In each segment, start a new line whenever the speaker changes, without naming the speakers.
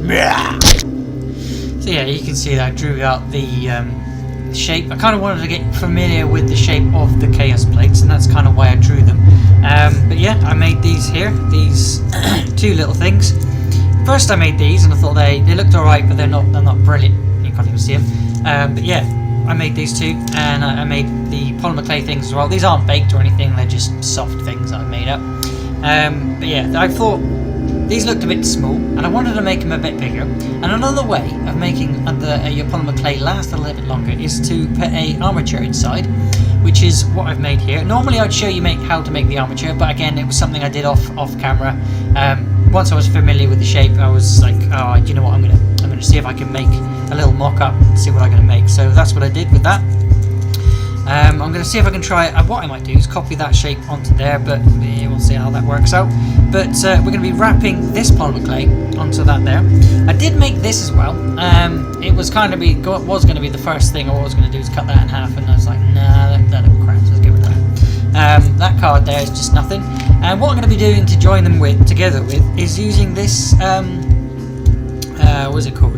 it. So yeah, you can see that I drew out the shape. I kind of wanted to get familiar with the shape of the chaos plates, and that's kind of why I drew them. But yeah, I made these here, these two little things. First I made these and I thought they looked alright, but they're not brilliant. You can't even see them. But yeah, I made these two, and I made the Polymer-Clay things as well. These aren't baked or anything, they're just soft things that I made up. But yeah, I thought these looked a bit small, and I wanted to make them a bit bigger. And another way of making your Polymer-Clay last a little bit longer is to put a armature inside, which is what I've made here. Normally I'd show you how to make the armature, but again, it was something I did off camera. Once I was familiar with the shape, I was like, oh, do you know what? I'm gonna see if I can make a little mock-up and see what I'm gonna make. So that's what I did with that. I'm going to see if I can try. What I might do is copy that shape onto there, but yeah, we'll see how that works out. But we're going to be wrapping this Polymer-Clay onto that there. I did make this as well. It was going to be the first thing I was going to do is cut that in half, and I was like, nah, that looks crap. So let's get rid of that. That card there is just nothing. And what I'm going to be doing to join them together with is using this. What is it called?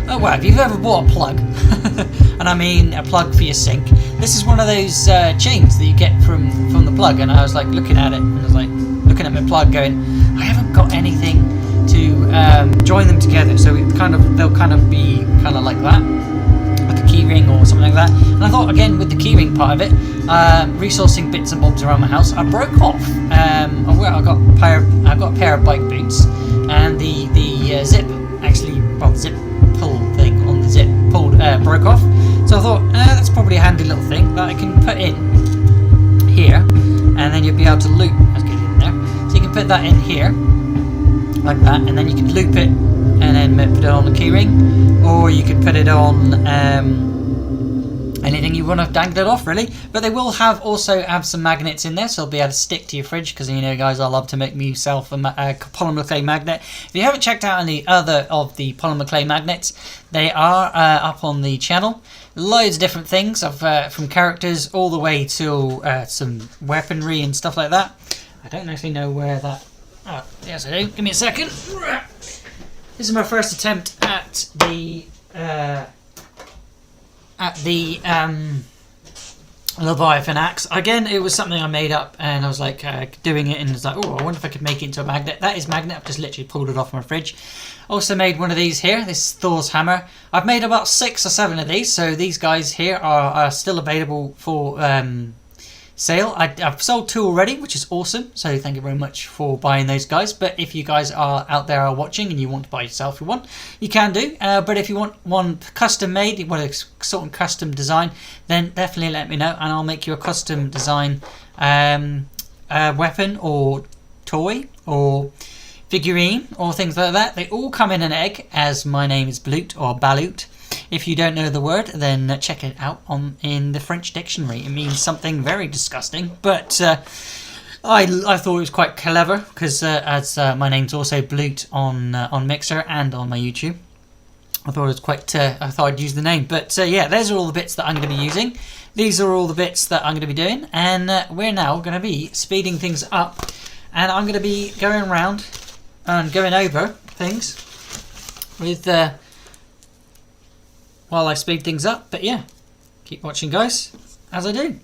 Oh well, if you've ever bought a plug, and I mean a plug for your sink, this is one of those chains that you get from the plug. And I was like looking at it, and I was like looking at my plug, going, I haven't got anything to join them together. So they'll kind of be kind of like that, like a key ring or something like that. And I thought, again, with the key ring part of it, resourcing bits and bobs around my house, I broke off. I got a pair of bike boots, and the zip. Actually, well, the zip pull thing on the zip broke off. So I thought that's probably a handy little thing that I can put in here, and then you'll be able to loop. Let's get it in there. So you can put that in here like that, and then you can loop it and then put it on the keyring, or you could put it on anything you want to dangle it off, really. But they will also have some magnets in there, so they'll be able to stick to your fridge, because you know, guys, I love to make myself a Polymer-Clay magnet. If you haven't checked out any other of the Polymer-Clay magnets, they are up on the channel. Loads of different things, from characters all the way to some weaponry and stuff like that. I don't actually know where that... Oh, yes I do. Give me a second. This is my first attempt at the Leviathan axe. Again, it was something I made up, and I was like doing it, and I was like, oh, I wonder if I could make it into a magnet. That is magnet. I've just literally pulled it off my fridge. Also made one of these here. This is Thor's hammer. I've made about 6 or 7 of these, so these guys here are still available for sale. I've sold 2 already, which is awesome, so thank you very much for buying those, guys. But if you guys are out there watching and you want to buy yourself one, you can do. But if you want one custom made, you want a sort of custom design, then definitely let me know, and I'll make you a custom design weapon or toy or figurine or things like that. They all come in an egg, as my name is Blut or Balut. If you don't know the word, then check it out in the French dictionary. It means something very disgusting, but I thought it was quite clever, because as my name's also Blut on Mixer and on my YouTube, I thought it was quite. I thought I'd use the name, but yeah, those are all the bits that I'm going to be using. These are all the bits that I'm going to be doing, and we're now going to be speeding things up, and I'm going to be going around and going over things with. While I speed things up, but yeah, keep watching, guys, as I do.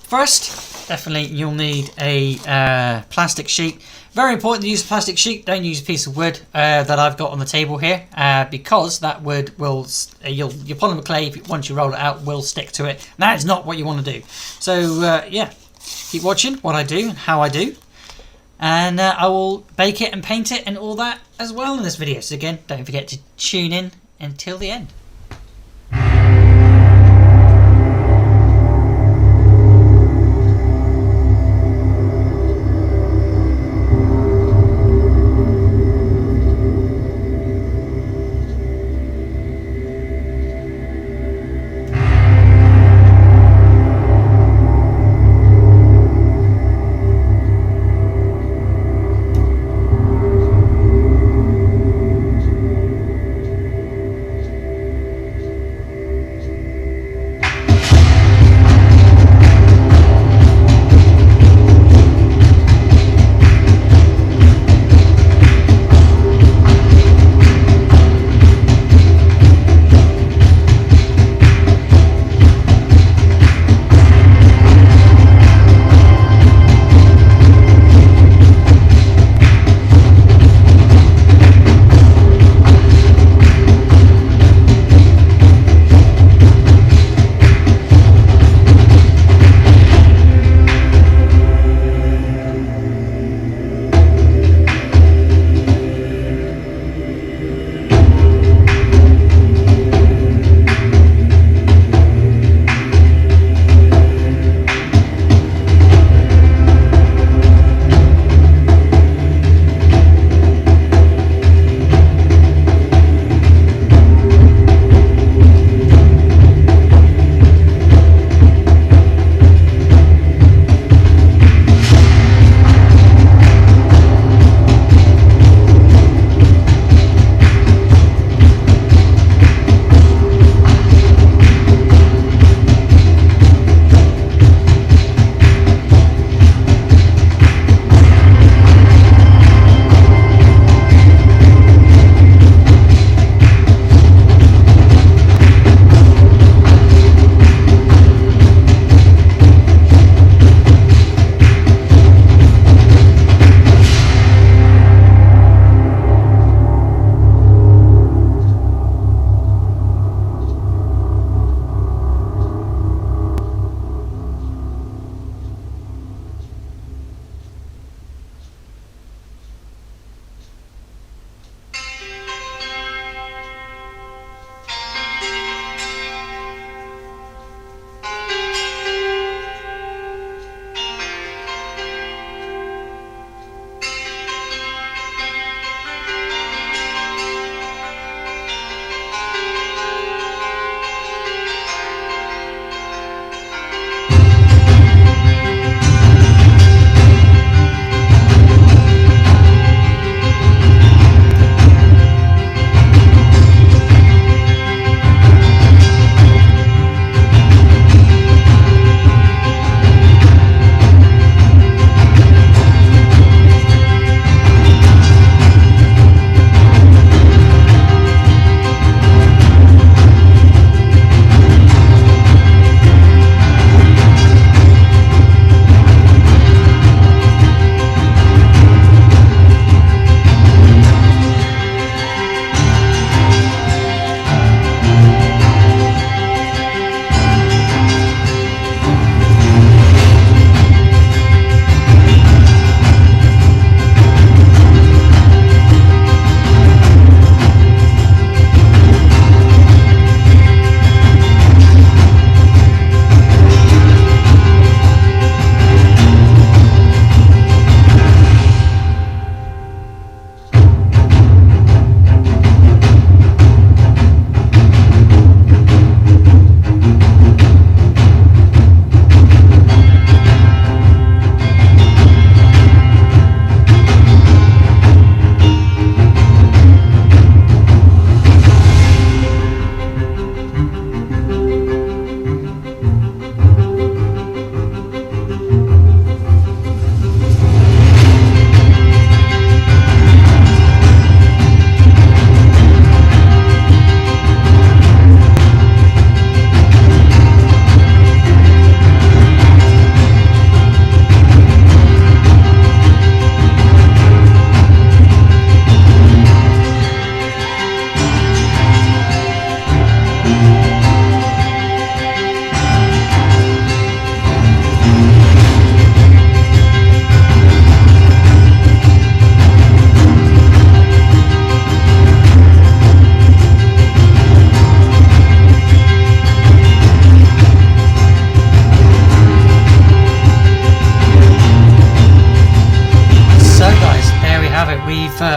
First, definitely you'll need a plastic sheet. Very important to use a plastic sheet. Don't use a piece of wood that I've got on the table here, because that wood will your Polymer-Clay, once you roll it out, will stick to it. And that is not what you want to do. So yeah, keep watching what I do and how I do, and I will bake it and paint it and all that as well in this video. So again, don't forget to tune in until the end.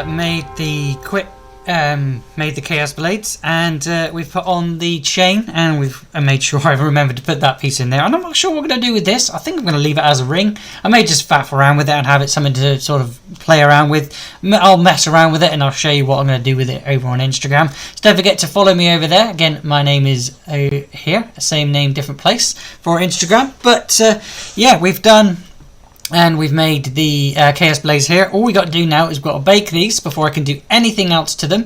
made the made the chaos blades, and we've put on the chain, and we've made sure I remembered to put that piece in there. And I'm not sure what we're going to do with this. I think I'm going to leave it as a ring. I may just faff around with it and have it something to sort of play around with. I'll mess around with it and I'll show you what I'm going to do with it over on Instagram. So don't forget to follow me over there. Again, my name is here, same name, different place for Instagram. But yeah, we've done. And we've made the chaos blades here. All we got to do now is we've got to bake these before I can do anything else to them.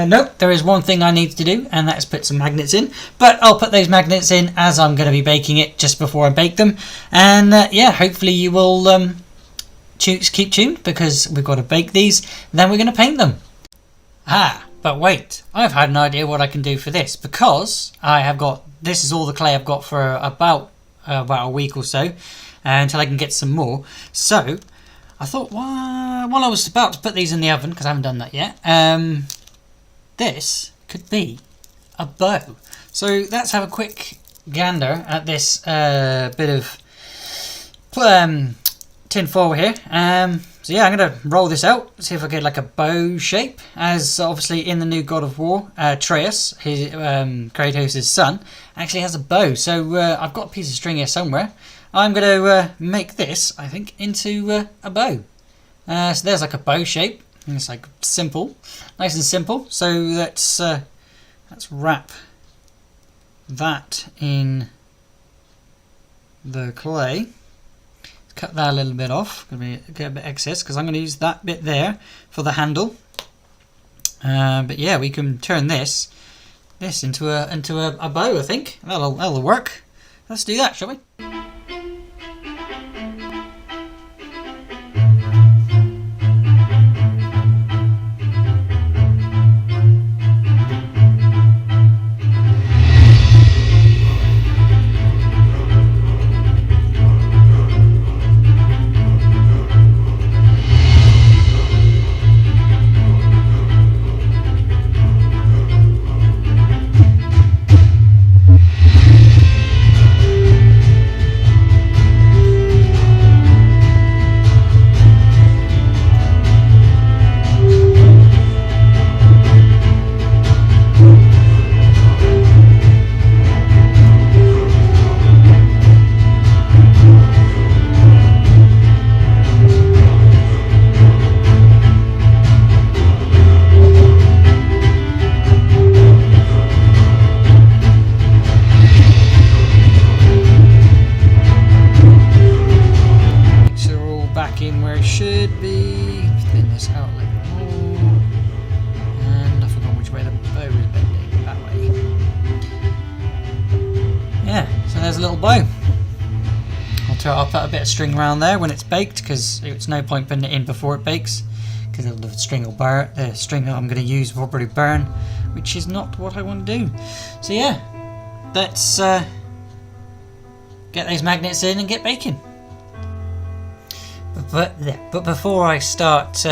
Nope, there is one thing I need to do, and that's put some magnets in. But I'll put those magnets in as I'm going to be baking it just before I bake them. And yeah, hopefully you will keep tuned, because we've got to bake these. Then we're going to paint them. But wait, I've had an idea what I can do for this, because I have got, this is all the clay I've got for about a week or so. Until I can get some more. So I thought, while I was about to put these in the oven, because I haven't done that yet, this could be a bow. So let's have a quick gander at this bit of tin foil here. So yeah, I'm going to roll this out, see if I get like a bow shape, as obviously in the new God of War, Atreus, his, Kratos' son, actually has a bow. So I've got a piece of string here somewhere. I'm going to make this, I think, into a bow. So there's like a bow shape. And it's like simple, nice and simple. So let's wrap that in the clay. Cut that a little bit off. Going to get a bit excess because I'm going to use that bit there for the handle. But yeah, we can turn this into a bow. I think that'll work. Let's do that, shall we? There's a little bow. I'll put a bit of string around there when it's baked, because it's no point putting it in before it bakes, because the string will burn. The string that I'm going to use will probably burn, which is not what I want to do. So yeah, let's get those magnets in and get baking. But before I start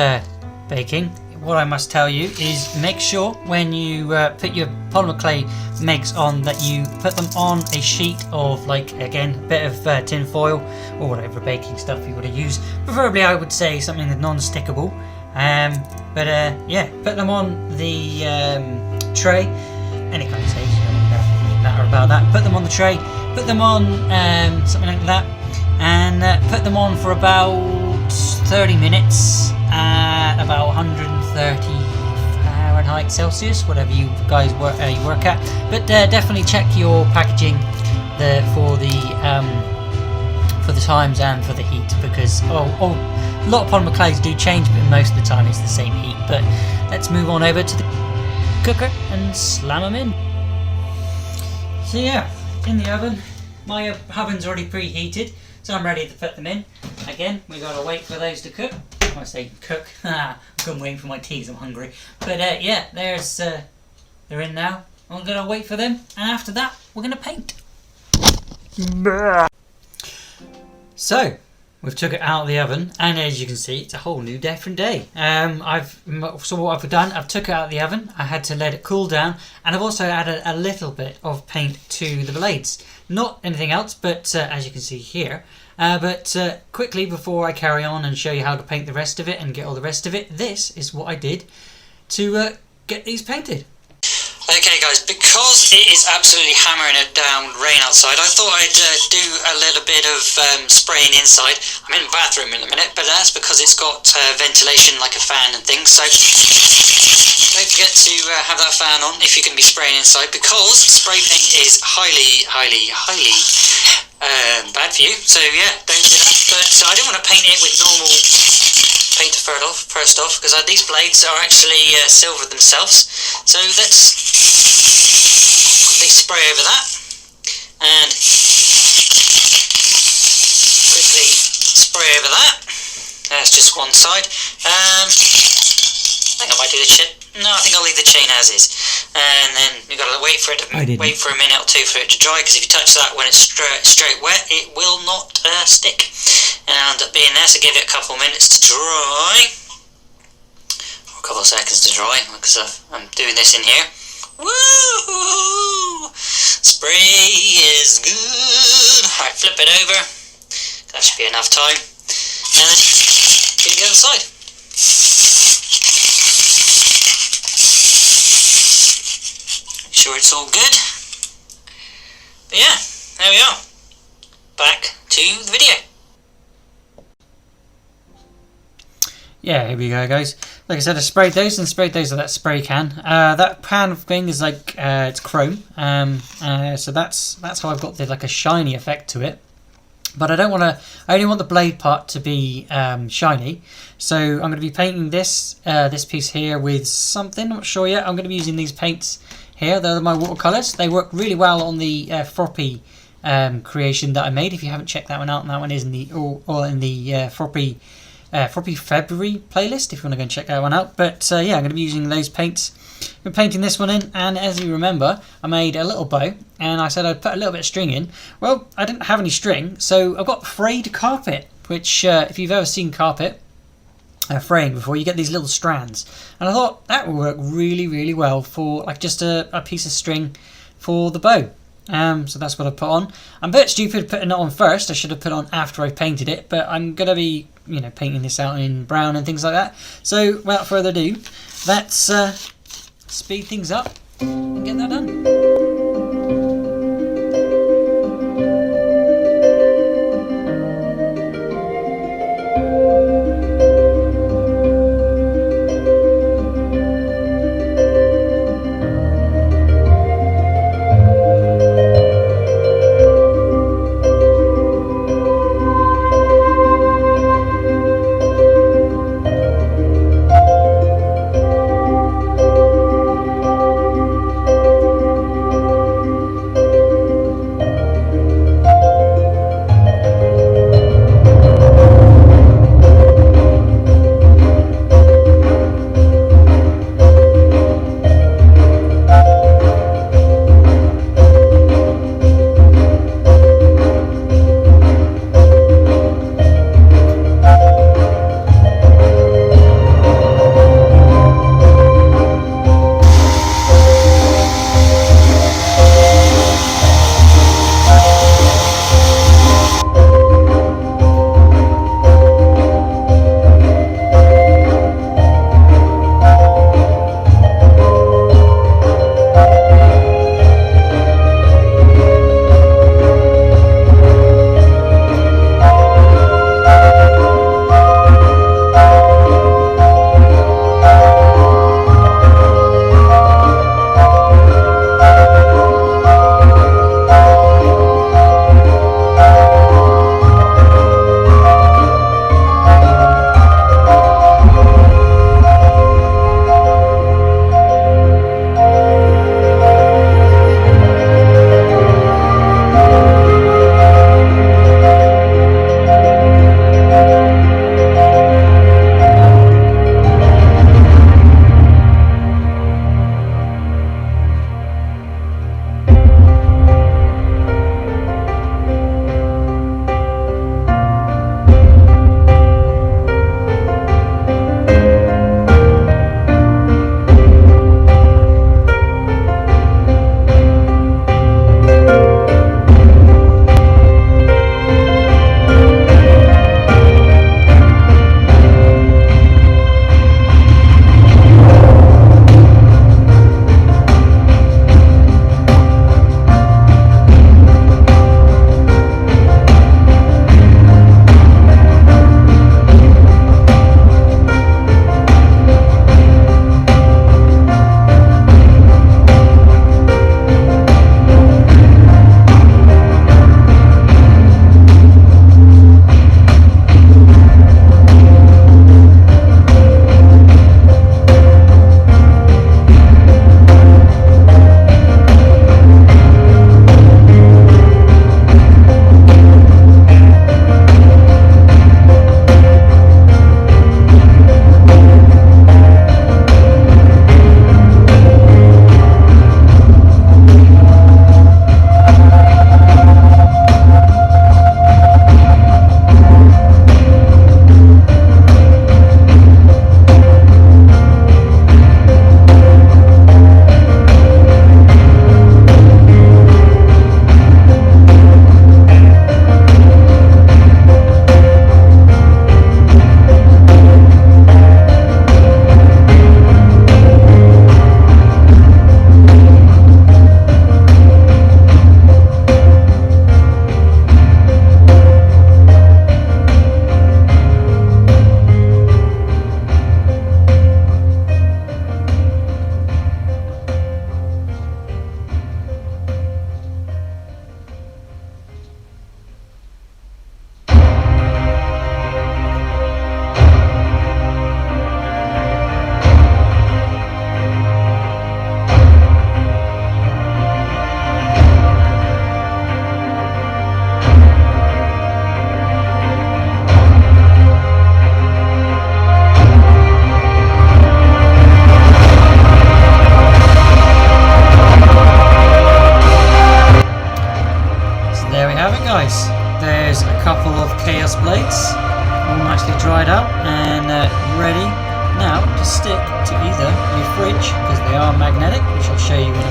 baking, what I must tell you is make sure when you put your Polymer-Clay megs on that you put them on a sheet of, like, again, a bit of tin foil or whatever baking stuff you want to use. Preferably I would say something that's non-stickable. But yeah, put them on the tray. Any kind of stage, doesn't matter about that. Put them on the tray, put them on something like that, and put them on for about 30 minutes at about 130 Fahrenheit, Celsius, whatever you guys work at. But definitely check your packaging for the times and for the heat, because a lot of polymer clays do change, but most of the time it's the same heat. But let's move on over to the cooker and slam them in. So yeah, in the oven. My oven's already preheated, so I'm ready to put them in. Again, we gotta wait for those to cook. I say cook. I couldn't wait for my teas. I'm hungry. But yeah, they're in now. I'm gonna wait for them, and after that, we're gonna paint. So we've took it out of the oven, and as you can see, it's a whole new different day. So what I've done, I've took it out of the oven. I had to let it cool down, and I've also added a little bit of paint to the blades. Not anything else, but as you can see here, But quickly, before I carry on and show you how to paint the rest of it and get all the rest of it, this is what I did to get these painted. Okay guys, because it is absolutely hammering it down rain outside, I thought I'd do a little bit of spraying inside. I'm in the bathroom in a minute, but that's because it's got ventilation like a fan and things, so don't forget to have that fan on if you're going to be spraying inside, because spray paint is highly bad for you, so yeah, don't do that. But I didn't want to paint it with normal paint first off, because these blades are actually silver themselves, so let's spray over that and quickly spray over that. That's just one side. I think I might do the chain. No, I think I'll leave the chain as is, and then you've got to wait for it to wait for a minute or two for it to dry, because if you touch that when it's straight wet, it will not stick and end up being there. So give it a couple of minutes to dry, or a couple of seconds to dry, because I'm doing this in here. Woo! Spray is good. Alright, flip it over. That should be enough time. And then do the other side. Make sure it's all good. But yeah, there we are. Back to the video. Yeah, here we go guys. Like I said, I sprayed those with that spray can. That pan thing is like it's chrome, so that's how I've got the, like a shiny effect to it. But I don't want to. I only want the blade part to be shiny. So I'm going to be painting this piece here with something. I'm not sure yet. I'm going to be using these paints here. They're my watercolors. They work really well on the Froppy creation that I made. If you haven't checked that one out, that one is in the Froppy February playlist if you want to go and check that one out. But yeah, I'm going to be using those paints. I'm painting this one in, and as you remember, I made a little bow, and I said I'd put a little bit of string in. Well, I didn't have any string, so I've got frayed carpet, which if you've ever seen carpet fraying before, you get these little strands, and I thought that would work really well for like just a piece of string for the bow. So that's what I put on. I'm a bit stupid putting it on first. I should have put it on after I painted it, but I'm going to be, painting this out in brown and things like that. So without further ado, let's speed things up and get that done.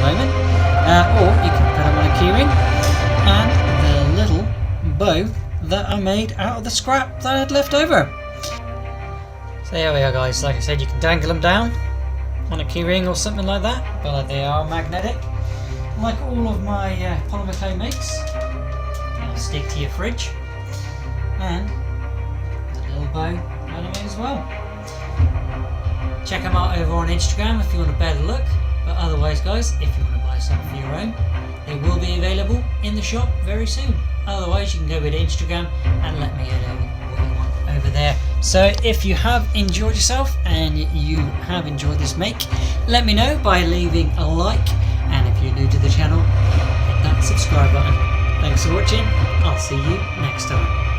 moment, or you can put them on a keyring, and the little bow that I made out of the scrap that I had left over. So there we are, guys. Like I said, you can dangle them down on a keyring or something like that, but they are magnetic, like all of my Polymer-Clay makes. They'll stick to your fridge, and the little bow I made as well. Check them out over on Instagram if you want a better look, but otherwise, guys, if you want to buy some for your own, they will be available in the shop very soon. Otherwise, you can go over to Instagram and let me know what you want over there. So if you have enjoyed yourself and you have enjoyed this make, let me know by leaving a like, and if you're new to the channel, hit that subscribe button. Thanks for watching. I'll see you next time.